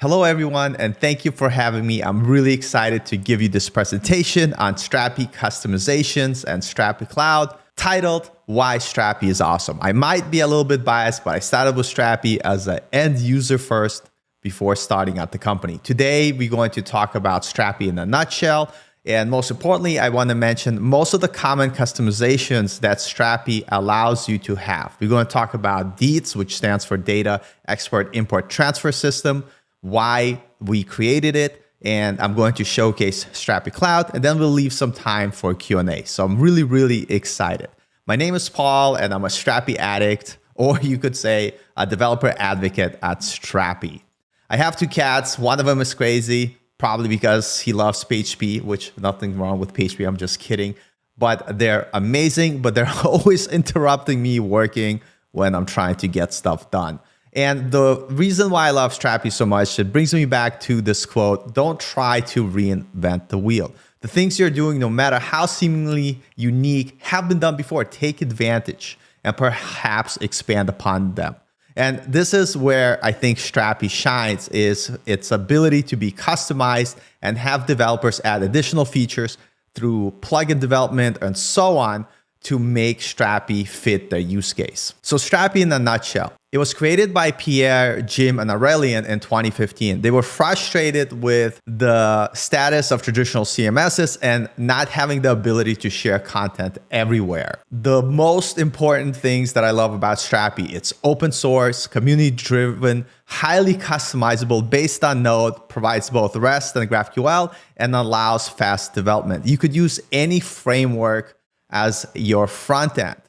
Hello everyone, and thank you for having me. I'm really excited to give you this presentation on Strapi Customizations and Strapi Cloud titled Why Strapi is Awesome. I might be a little bit biased, but I started with Strapi as an end user first before starting at the company. Today, we're going to talk about Strapi in a nutshell. And most importantly, I want to mention most of the common customizations that Strapi allows you to have. We're going to talk about DEITS, which stands for Data Export Import Transfer System, why we created it, and I'm going to showcase Strapi Cloud, and then we'll leave some time for Q&A. So I'm really excited. My name is Paul, and I'm a Strapi addict, or you could say a developer advocate at Strapi. I have two cats. One of them is crazy, probably because he loves PHP, which nothing wrong with PHP, I'm just kidding. But they're amazing, but they're always interrupting me working when I'm trying to get stuff done. And the reason why I love Strapi so much, it brings me back to this quote: don't try to reinvent the wheel. The things you're doing, no matter how seemingly unique, have been done before. Take advantage and perhaps expand upon them. And this is where I think Strapi shines, is its ability to be customized and have developers add additional features through plugin development and so on to make Strapi fit their use case. So Strapi in a nutshell. It was created by Pierre, Jim, and Aurelien in 2015. They were frustrated with the status of traditional CMSs and not having the ability to share content everywhere. The most important things that I love about Strapi, it's open source, community-driven, highly customizable based on Node, provides both REST and GraphQL, and allows fast development. You could use any framework as your front end,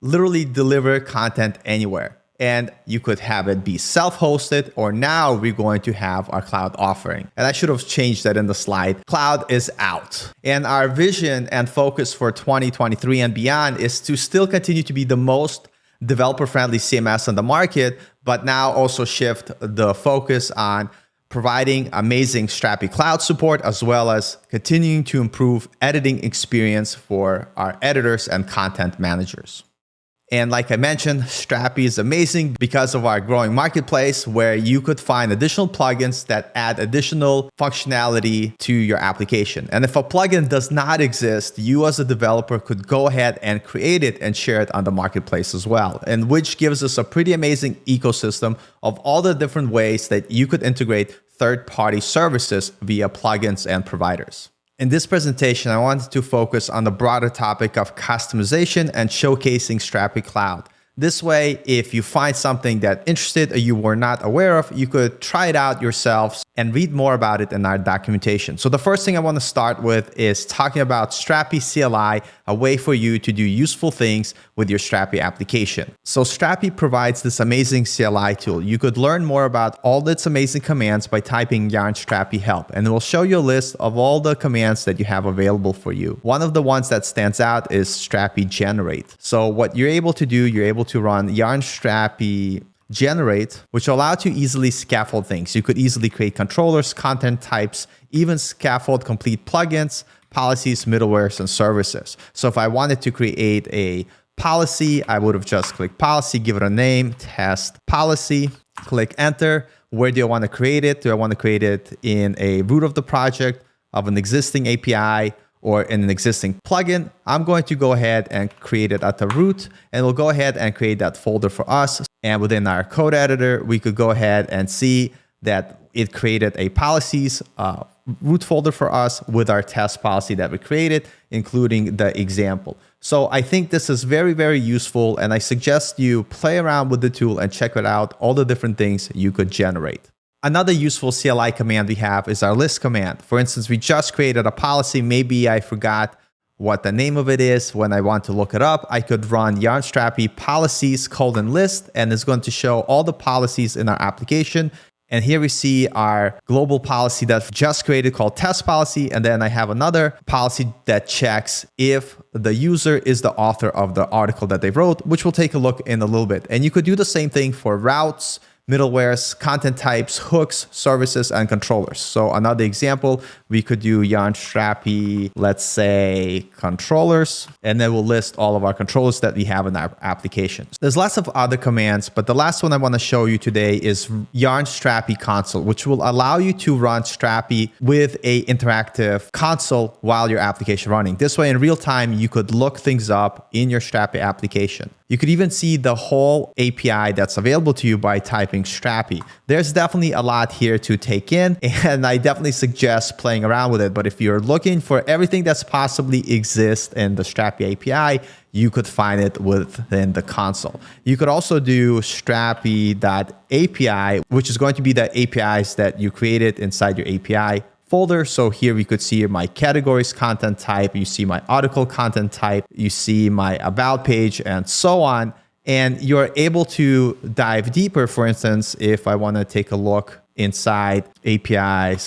literally deliver content anywhere. And you could have it be self-hosted, or now we're going to have our cloud offering. And I should have changed that in the slide. Cloud is out. And our vision and focus for 2023 and beyond is to still continue to be the most developer-friendly CMS on the market, but now also shift the focus on providing amazing Strapi Cloud support, as well as continuing to improve editing experience for our editors and content managers. And like I mentioned, Strapi is amazing because of our growing marketplace, where you could find additional plugins that add additional functionality to your application. And if a plugin does not exist, you as a developer could go ahead and create it and share it on the marketplace as well, and which gives us a pretty amazing ecosystem of all the different ways that you could integrate third-party services via plugins and providers. In this presentation, I wanted to focus on the broader topic of customization and showcasing Strapi Cloud. This way, if you find something that interested or you were not aware of, you could try it out yourselves and read more about it in our documentation. So the first thing I want to start with is talking about Strapi CLI, a way for you to do useful things with your Strapi application. So Strapi provides this amazing CLI tool. You could learn more about all its amazing commands by typing yarn Strapi help, and it will show you a list of all the commands that you have available for you. One of the ones that stands out is Strapi generate. So what you're able to do, you're able to run yarn Strapi generate, which will allow you to easily scaffold things. You could easily create controllers, content types, even scaffold complete plugins, policies, middlewares, and services. So if I wanted to create a policy, I would have just clicked policy, give it a name, test policy, click enter. Where do I want to create it? Do I want to create it in a root of the project, of an existing API, or in an existing plugin? I'm going to go ahead and create it at the root, and we'll go ahead and create that folder for us. And within our code editor, we could go ahead and see that it created a policies root folder for us with our test policy that we created, including the example. So I think this is very useful, and I suggest you play around with the tool and check it out, all the different things you could generate. Another useful CLI command we have is our list command. For instance, we just created a policy. Maybe I forgot what the name of it is. When I want to look it up, I could run yarn Strapi policies :list, and it's going to show all the policies in our application. And here we see our global policy that just created called test policy. And then I have another policy that checks if the user is the author of the article that they wrote, which we'll take a look in a little bit. And you could do the same thing for routes, middlewares, content types, hooks, services, and controllers. So another example, we could do yarn Strapi, let's say controllers, and then we'll list all of our controllers that we have in our applications. There's lots of other commands, but the last one I want to show you today is yarn Strapi console, which will allow you to run Strapi with a interactive console while your application running. This way, in real time, you could look things up in your Strapi application. You could even see the whole API that's available to you by typing Strapi. There's definitely a lot here to take in, and I definitely suggest playing around with it. But if you're looking for everything that's possibly exists in the Strapi API, you could find it within the console. You could also do strapi.api, which is going to be the APIs that you created inside your API folder. So here we could see my categories content type, you see my article content type, you see my about page, and so on. And you're able to dive deeper. For instance, if I want to take a look inside API/send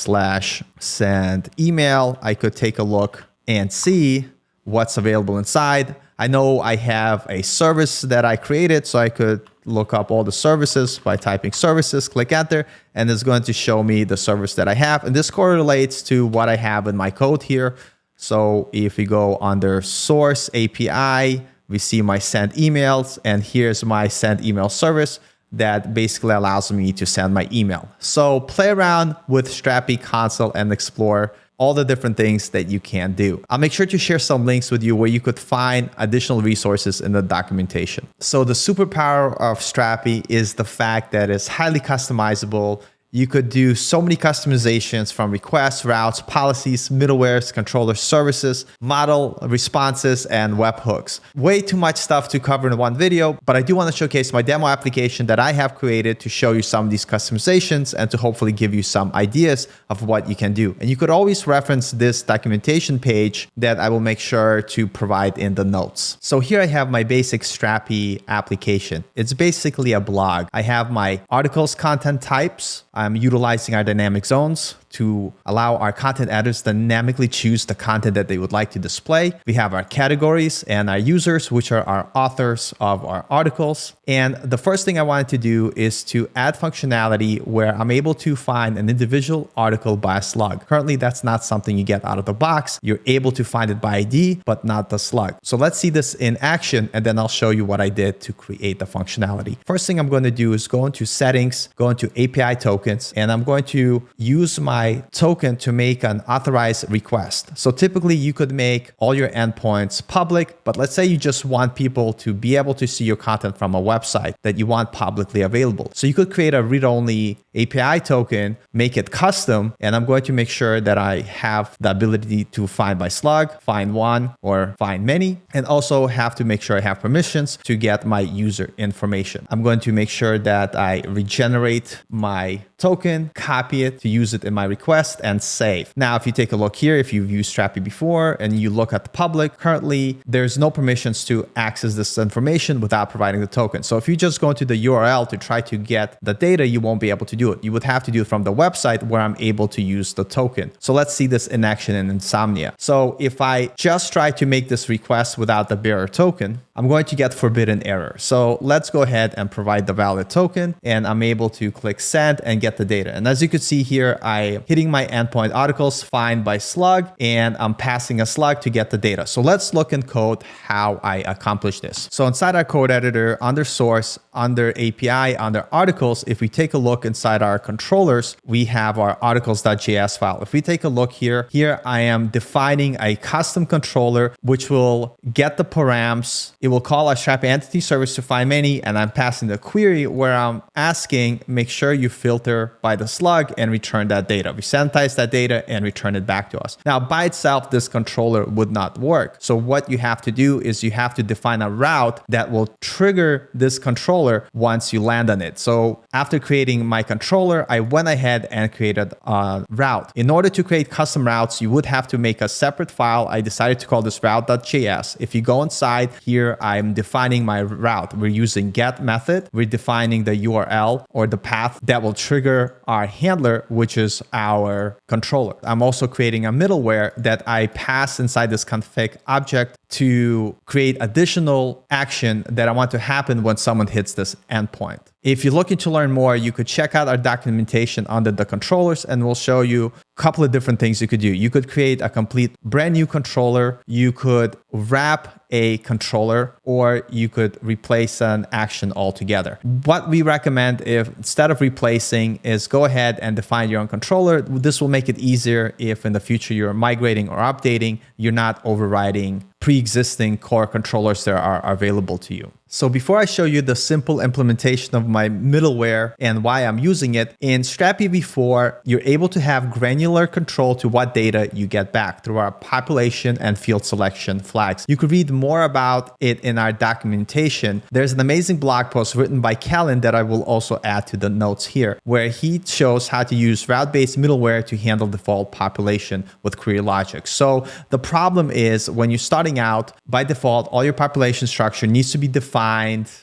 email, I could take a look and see what's available inside. I know I have a service that I created, so I could look up all the services by typing services, click enter, and it's going to show me the service that I have. And this correlates to what I have in my code here. So if we go under source API, we see my send emails, and here's my send email service that basically allows me to send my email. So play around with Strapi console and explore all the different things that you can do. I'll make sure to share some links with you where you could find additional resources in the documentation. So the superpower of Strapi is the fact that it's highly customizable. You could do so many customizations from requests, routes, policies, middlewares, controller services, model responses, and webhooks. Way too much stuff to cover in one video, but I do want to showcase my demo application that I have created to show you some of these customizations and to hopefully give you some ideas of what you can do. And you could always reference this documentation page that I will make sure to provide in the notes. So here I have my basic Strapi application. It's basically a blog. I have my articles content types. I'm utilizing our dynamic zones to allow our content editors to dynamically choose the content that they would like to display. We have our categories and our users, which are our authors of our articles. And the first thing I wanted to do is to add functionality where I'm able to find an individual article by a slug. Currently, that's not something you get out of the box. You're able to find it by ID, but not the slug. So let's see this in action, and then I'll show you what I did to create the functionality. First thing I'm going to do is go into settings, go into API tokens, and I'm going to use my token to make an authorized request. So typically you could make all your endpoints public, but let's say you just want people to be able to see your content from a website that you want publicly available. So you could create a read-only API token, make it custom, and I'm going to make sure that I have the ability to find by slug, find one, or find many, and also have to make sure I have permissions to get my user information. I'm going to make sure that I regenerate my token, copy it to use it in my request, and save. Now, if you take a look here, if you've used Strapi before and you look at the public, currently there's no permissions to access this information without providing the token. So if you just go into the URL to try to get the data, you won't be able to do it. You would have to do it from the website where I'm able to use the token. So let's see this in action in Insomnia. So if I just try to make this request without the bearer token, I'm going to get forbidden error. So let's go ahead and provide the valid token, and I'm able to click send and get the data. And as you can see here, I'm hitting my endpoint articles, find by slug, and I'm passing a slug to get the data. So let's look in code how I accomplish this. So inside our code editor, under source, under API, under articles, if we take a look inside our controllers, we have our articles.js file. If we take a look here I am defining a custom controller, which will get the params. It will call our Strapi entity service to find many, and I'm passing the query where I'm asking, make sure you filter by the slug and return that data. We sanitize that data and return it back to us. Now, by itself, this controller would not work. So what you have to do is you have to define a route that will trigger this controller once you land on it. So after creating my controller, I went ahead and created a route. In order to create custom routes, you would have to make a separate file. I decided to call this route.js. If you go inside here, I'm defining my route. We're using get method. We're defining the URL or the path that will trigger our handler, which is our controller. I'm also creating a middleware that I pass inside this config object to create additional action that I want to happen when someone hits this endpoint. If you're looking to learn more, you could check out our documentation under the controllers, and we'll show you a couple of different things you could do. You could create a complete brand new controller. You could wrap a controller, or you could replace an action altogether. What we recommend, if instead of replacing, is go ahead and define your own controller. This will make it easier if in the future you're migrating or updating, you're not overriding pre-existing core controllers that are available to you. So before I show you the simple implementation of my middleware and why I'm using it, in Strapi v4, you're able to have granular control to what data you get back through our population and field selection flags. You could read more about it in our documentation. There's an amazing blog post written by Kellen that I will also add to the notes here, where he shows how to use route-based middleware to handle default population with query logic. So the problem is when you're starting out, by default, all your population structure needs to be defined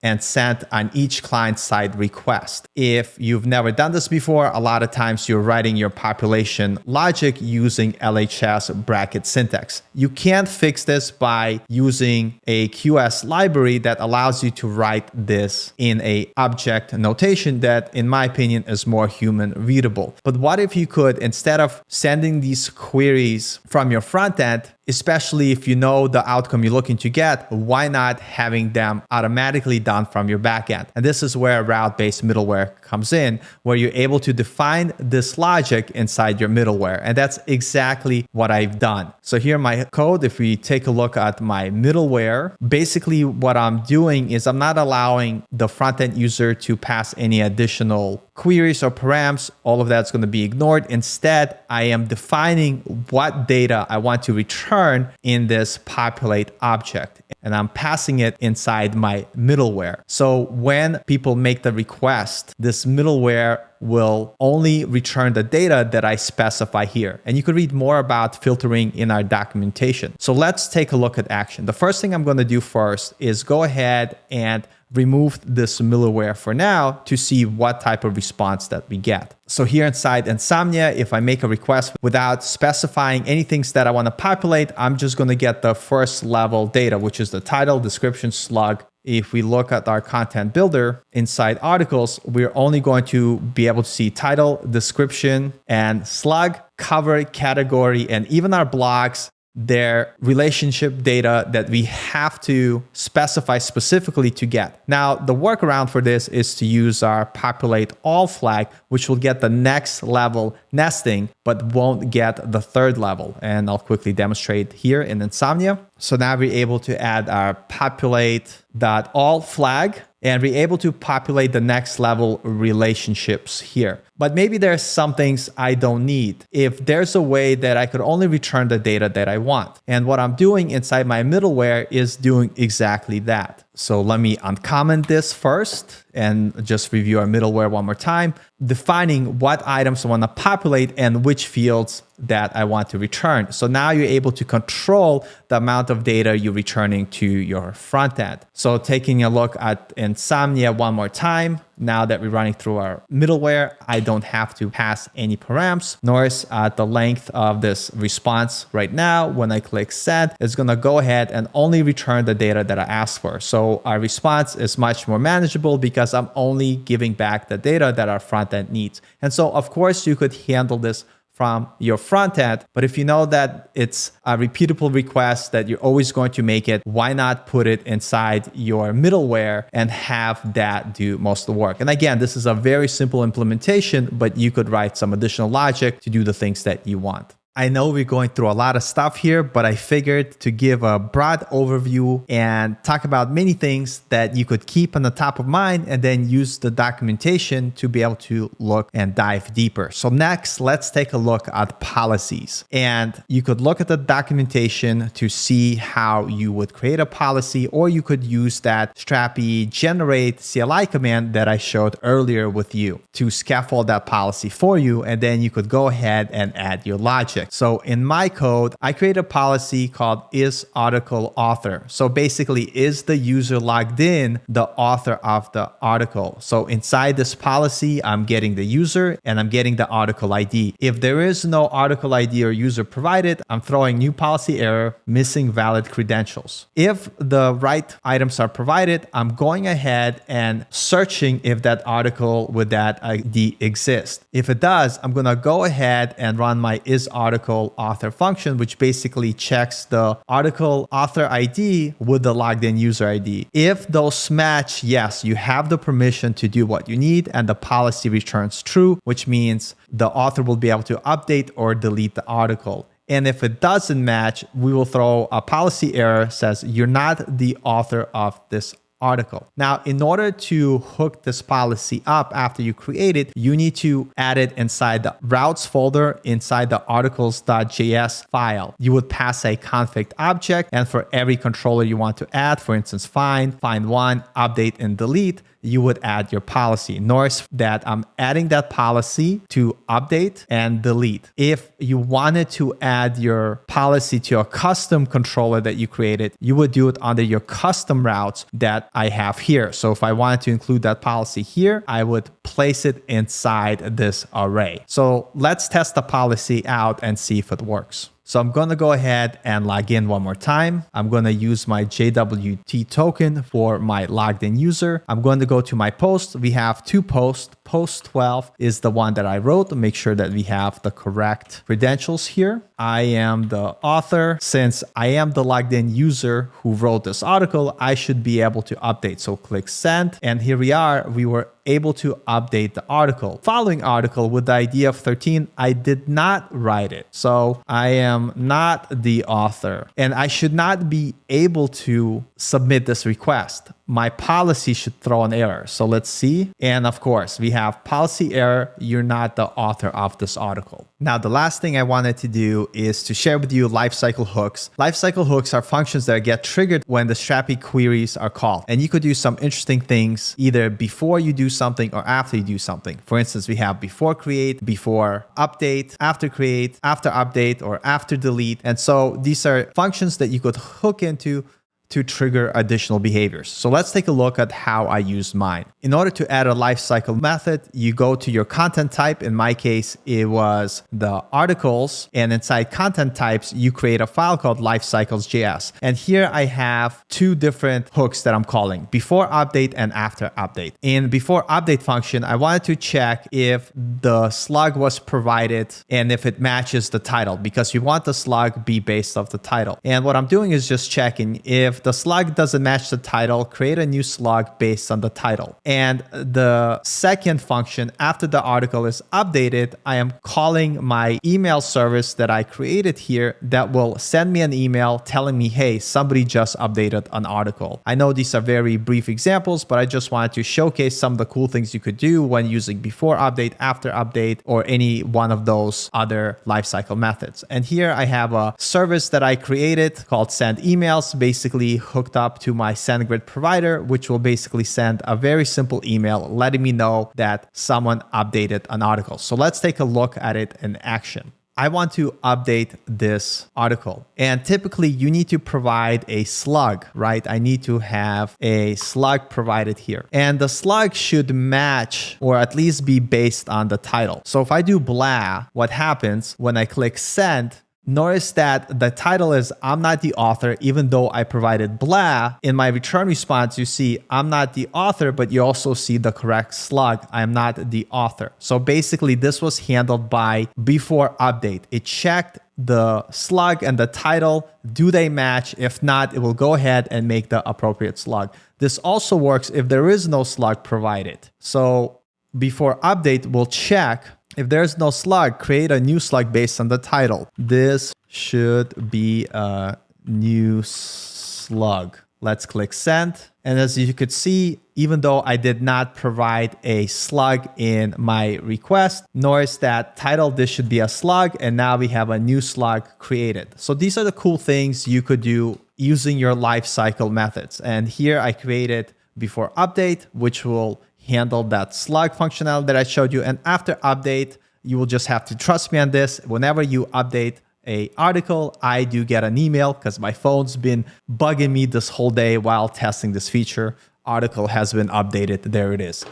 and sent on each client-side request. If you've never done this before, a lot of times you're writing your population logic using LHS bracket syntax. You can't fix this by using a QS library that allows you to write this in a object notation that, in my opinion, is more human readable. But what if you could, instead of sending these queries from your front end, especially if you know the outcome you're looking to get, why not having them automatically done from your backend? And this is where route-based middleware comes in, where you're able to define this logic inside your middleware. And that's exactly what I've done. So here my code, if we take a look at my middleware, basically what I'm doing is I'm not allowing the front-end user to pass any additional queries or params. All of that's going to be ignored. Instead, I am defining what data I want to return in this populate object, and I'm passing it inside my middleware. So when people make the request, this middleware will only return the data that I specify here. And you could read more about filtering in our documentation. So let's take a look at action. The first thing I'm going to do first is go ahead and remove this middleware for now to see what type of response that we get. So here inside Insomnia, if I make a request without specifying anything that I want to populate, I'm just going to get the first level data, which is the title, description, slug. If we look at our content builder inside articles, we're only going to be able to see title, description, and slug, cover, category, and even our blogs, their relationship data that we have to specify specifically to get. Now, the workaround for this is to use our populate all flag, which will get the next level nesting, but won't get the third level. And I'll quickly demonstrate here in Insomnia. So now we're able to add our populate.all flag, and we're able to populate the next level relationships here. But maybe there's some things I don't need. If there's a way that I could only return the data that I want. And what I'm doing inside my middleware is doing exactly that. So let me uncomment this first and just review our middleware one more time, defining what items I want to populate and which fields that I want to return. So now you're able to control the amount of data you're returning to your front end. So taking a look at Insomnia one more time, now that we're running through our middleware, I don't have to pass any params, nor is the length of this response right now. When I click send, it's going to go ahead and only return the data that I asked for. So our response is much more manageable because I'm only giving back the data that our front end needs. And so, of course, you could handle this from your front end. But if you know that it's a repeatable request that you're always going to make it, why not put it inside your middleware and have that do most of the work? And again, this is a very simple implementation, but you could write some additional logic to do the things that you want. I know we're going through a lot of stuff here, but I figured to give a broad overview and talk about many things that you could keep on the top of mind and then use the documentation to be able to look and dive deeper. So next, let's take a look at policies. And you could look at the documentation to see how you would create a policy, or you could use that Strapi generate CLI command that I showed earlier with you to scaffold that policy for you. And then you could go ahead and add your logic. So in my code, I create a policy called isArticleAuthor. So basically, is the user logged in the author of the article? So inside this policy, I'm getting the user and I'm getting the article ID. If there is no article ID or user provided, I'm throwing new policy error, missing valid credentials. If the right items are provided, I'm going ahead and searching if that article with that ID exists. If it does, I'm going to go ahead and run my isArticleAuthor function, which basically checks the article author ID with the logged in user ID. If those match, yes, you have the permission to do what you need, and the policy returns true, which means the author will be able to update or delete the article. And if it doesn't match, we will throw a policy error says you're not the author of this article. Now, in order to hook this policy up after you create it, you need to add it inside the routes folder inside the articles.js file. You would pass a config object, and for every controller you want to add, for instance, find one, update, and delete, you would add your policy. Notice that I'm adding that policy to update and delete. If you wanted to add your policy to a custom controller that you created, you would do it under your custom routes that I have here. So if I wanted to include that policy here, I would place it inside this array. So let's test the policy out and see if it works. So I'm going to go ahead and log in one more time. I'm going to use my JWT token for my logged in user. I'm going to go to my post. We have two posts. Post 12 is the one that I wrote to make sure that we have the correct credentials here. I am the author. Since I am the logged in user who wrote this article, I should be able to update. So click send. And here we are. We were able to update the article. Following article with the ID of 13, I did not write it. So I am not the author and I should not be able to submit this request. My policy should throw an error. So let's see. And of course, we have policy error. You're not the author of this article. Now, the last thing I wanted to do is to share with you lifecycle hooks. Lifecycle hooks are functions that get triggered when the Strapi queries are called. And you could do some interesting things either before you do something or after you do something. For instance, we have before create, before update, after create, after update, or after delete. And so these are functions that you could hook into to trigger additional behaviors. So let's take a look at how I used mine. In order to add a lifecycle method, you go to your content type. In my case, it was the articles. And inside content types, you create a file called lifecycles.js. And here I have two different hooks that I'm calling, before update and after update. In before update function, I wanted to check if the slug was provided and if it matches the title, because you want the slug be based off the title. And what I'm doing is just checking if the slug doesn't match the title, create a new slug based on the title. And the second function after the article is updated, I am calling my email service that I created here that will send me an email telling me, hey, somebody just updated an article. I know these are very brief examples, but I just wanted to showcase some of the cool things you could do when using before update, after update, or any one of those other lifecycle methods. And here I have a service that I created called send emails, basically hooked up to my SendGrid provider, which will basically send a very simple email letting me know that someone updated an article. So let's take a look at it in action. I want to update this article. And typically you need to provide a slug, right? I need to have a slug provided here. And the slug should match or at least be based on the title. So if I do blah, what happens when I click send, notice that the title is I'm not the author, even though I provided blah. In my return response, you see I'm not the author, but you also see the correct slug. I'm not the author. So basically this was handled by before update. It checked the slug and the title. Do they match? If not, it will go ahead and make the appropriate slug. This also works if there is no slug provided. So before update will check. If there's no slug, create a new slug based on the title. This should be a new slug. Let's click send. And as you could see, even though I did not provide a slug in my request, notice that title, this should be a slug. And now we have a new slug created. So these are the cool things you could do using your lifecycle methods. And here I created before update, which will handle that slug functionality that I showed you. And after update, you will just have to trust me on this. Whenever you update a article, I do get an email because my phone's been bugging me this whole day while testing this feature. Article has been updated. There it is.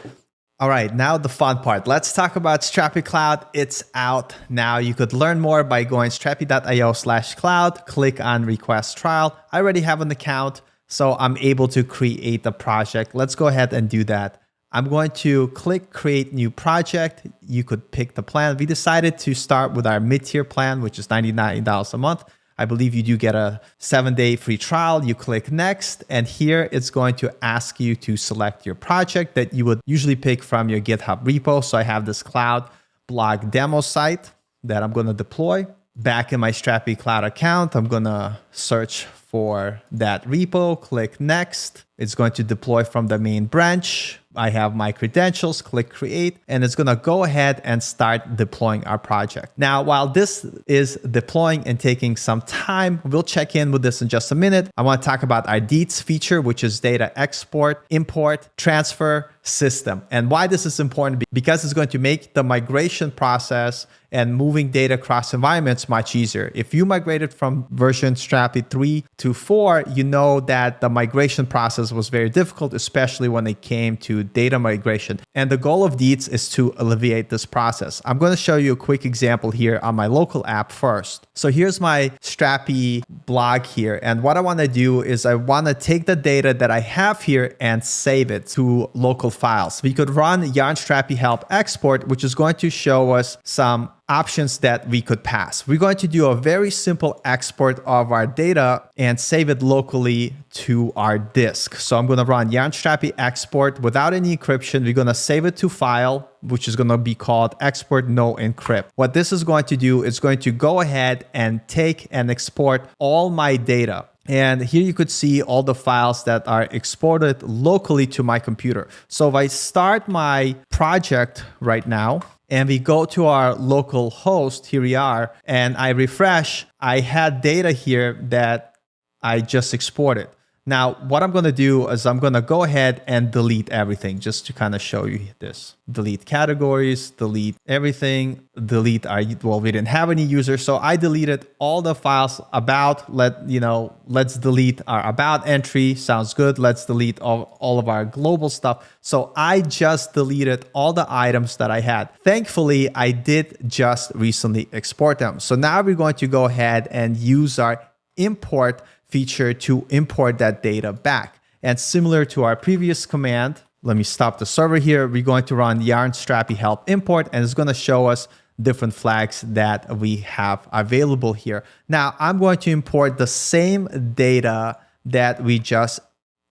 All right, now the fun part. Let's talk about Strapi Cloud. It's out now. You could learn more by going strapi.io/cloud, click on request trial. I already have an account, so I'm able to create a project. Let's go ahead and do that. I'm going to click create new project. You could pick the plan. We decided to start with our mid-tier plan, which is $99 a month. I believe you do get a 7-day free trial. You click next, and here it's going to ask you to select your project that you would usually pick from your GitHub repo. So I have this cloud blog demo site that I'm going to deploy. Back in my Strapi Cloud account, I'm going to search for that repo, click next. It's going to deploy from the main branch. I have my credentials, click create, and it's going to go ahead and start deploying our project. Now, while this is deploying and taking some time, we'll check in with this in just a minute. I want to talk about our DEITS feature, which is data export, import, transfer system. And why this is important, because it's going to make the migration process and moving data across environments much easier. If you migrated from version Strapi 3 to 4, you know that the migration process was very difficult, especially when it came to data migration. And the goal of DEITS is to alleviate this process. I'm going to show you a quick example here on my local app first. So here's my Strapi blog here. And what I want to do is I want to take the data that I have here and save it to local files. We could run yarn Strapi help export, which is going to show us some options that we could pass. We're going to do a very simple export of our data and save it locally to our disk. So I'm going to run yarn Strapi export without any encryption. We're going to save it to file, which is going to be called export no encrypt. What this is going to do is going to go ahead and take and export all my data. And here you could see all the files that are exported locally to my computer. So if I start my project right now, and we go to our local host, here we are, and I refresh, I had data here that I just exported. Now, what I'm going to do is I'm going to go ahead and delete everything just to kind of show you this. Delete categories, delete everything, delete our, well, we didn't have any users. So I deleted all the files about, let's delete our about entry. Sounds good. Let's delete all of our global stuff. So I just deleted all the items that I had. Thankfully, I did just recently export them. So now we're going to go ahead and use our import feature to import that data back. And similar to our previous command, let me stop the server here. We're going to run yarn Strapi help import, and it's going to show us different flags that we have available here. Now, I'm going to import the same data that we just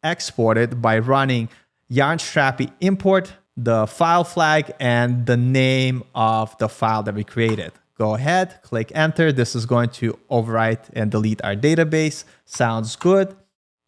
exported by running yarn Strapi import, the file flag, and the name of the file that we created. Go ahead, click enter. This is going to overwrite and delete our database. Sounds good.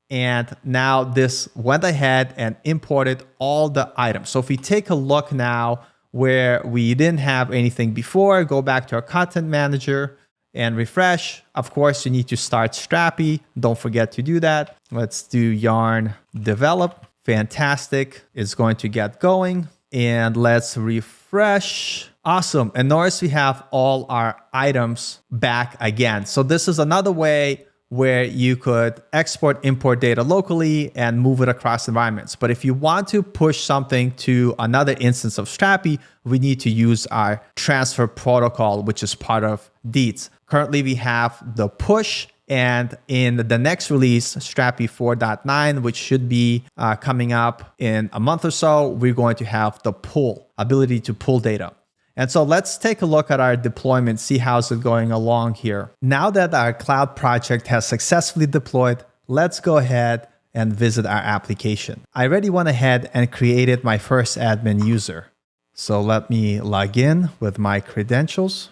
And now this went ahead and imported all the items. So if we take a look now where we didn't have anything before, go back to our content manager and refresh. Of course, you need to start Strapi. Don't forget to do that. Let's do yarn develop. Fantastic. It's going to get going. And let's refresh. Awesome. And notice we have all our items back again. So this is another way where you could export, import data locally and move it across environments. But if you want to push something to another instance of Strapi, we need to use our transfer protocol, which is part of DEITS. Currently, we have the push. And in the next release, Strapi 4.9, which should be coming up in a month or so, we're going to have the pull, ability to pull data. And so let's take a look at our deployment, see how's it going along here. Now that our cloud project has successfully deployed, let's go ahead and visit our application. I already went ahead and created my first admin user. So let me log in with my credentials.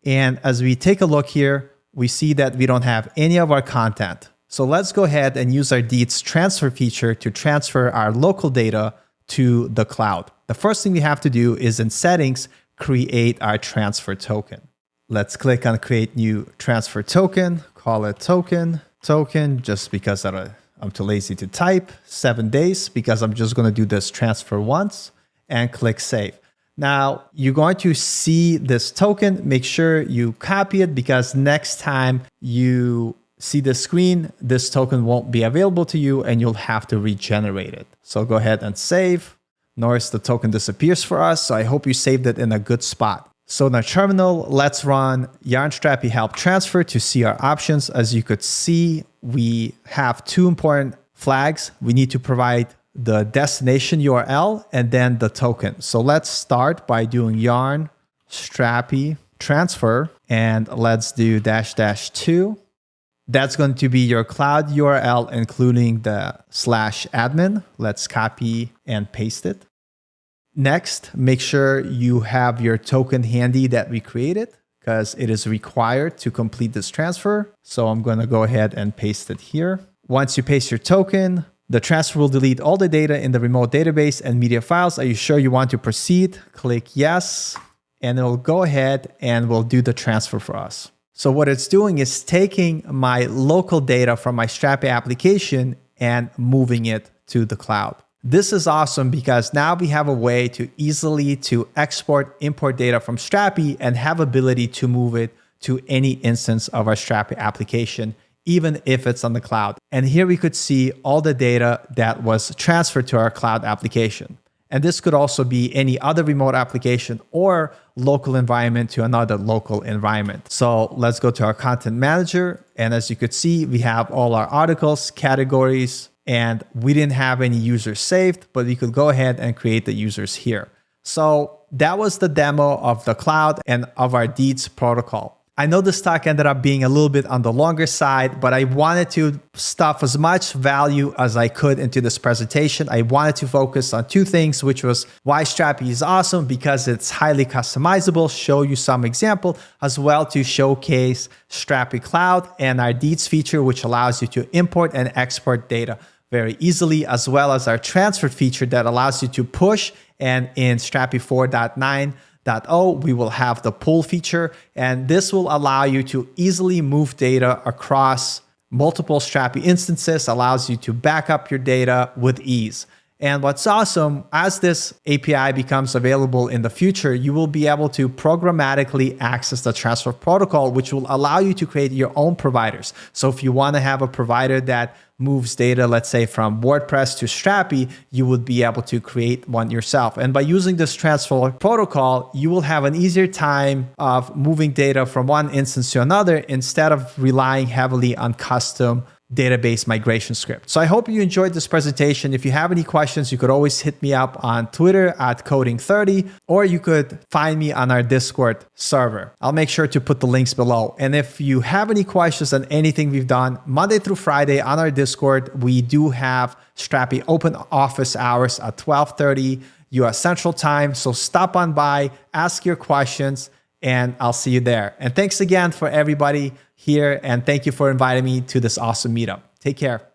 And as we take a look here, we see that we don't have any of our content. So let's go ahead and use our DEITS transfer feature to transfer our local data to the cloud. The first thing we have to do is in settings, create our transfer token. Let's click on create new transfer token, call it token, just because I'm too lazy to type, 7 days, because I'm just going to do this transfer once, and click save. Now you're going to see this token. Make sure you copy it because next time you see the screen, this token won't be available to you and you'll have to regenerate it. So go ahead and save. Notice the token disappears for us. So I hope you saved it in a good spot. So in our terminal, let's run yarn strapi help transfer to see our options. As you could see, we have two important flags. We need to provide the destination URL and then the token. So let's start by doing yarn strapi transfer and let's do --2. That's going to be your cloud URL, including the /admin. Let's copy and paste it. Next, make sure you have your token handy that we created because it is required to complete this transfer. So I'm going to go ahead and paste it here. Once you paste your token, the transfer will delete all the data in the remote database and media files. Are you sure you want to proceed? Click yes, and it'll go ahead and will do the transfer for us. So what it's doing is taking my local data from my Strapi application and moving it to the cloud. This is awesome because now we have a way to easily export, import data from Strapi and have ability to move it to any instance of our Strapi application, even if it's on the cloud. And here we could see all the data that was transferred to our cloud application. And this could also be any other remote application or local environment to another local environment. So let's go to our content manager. And as you could see, we have all our articles, categories, and we didn't have any users saved, but we could go ahead and create the users here. So that was the demo of the cloud and of our DEITS protocol. I know this talk ended up being a little bit on the longer side, but I wanted to stuff as much value as I could into this presentation. I wanted to focus on two things, which was why Strapi is awesome because it's highly customizable, show you some example, as well to showcase Strapi Cloud and our DEITS feature, which allows you to import and export data very easily, as well as our transfer feature that allows you to push. And in Strapi 4.9.0, we will have the pull feature, and this will allow you to easily move data across multiple Strapi instances, allows you to back up your data with ease. And what's awesome, as this API becomes available in the future, you will be able to programmatically access the transfer protocol, which will allow you to create your own providers. So if you want to have a provider that moves data, let's say from WordPress to Strapi, you would be able to create one yourself. And by using this transfer protocol, you will have an easier time of moving data from one instance to another instead of relying heavily on custom database migration script. So I hope you enjoyed this presentation. If you have any questions, you could always hit me up on Twitter at coding30, or you could find me on our Discord server. I'll make sure to put the links below. And if you have any questions on anything we've done, Monday through Friday on our Discord, we do have Strapi open office hours at 12:30 US Central Time. So stop on by, ask your questions, and I'll see you there. And thanks again for everybody here, and thank you for inviting me to this awesome meetup. Take care.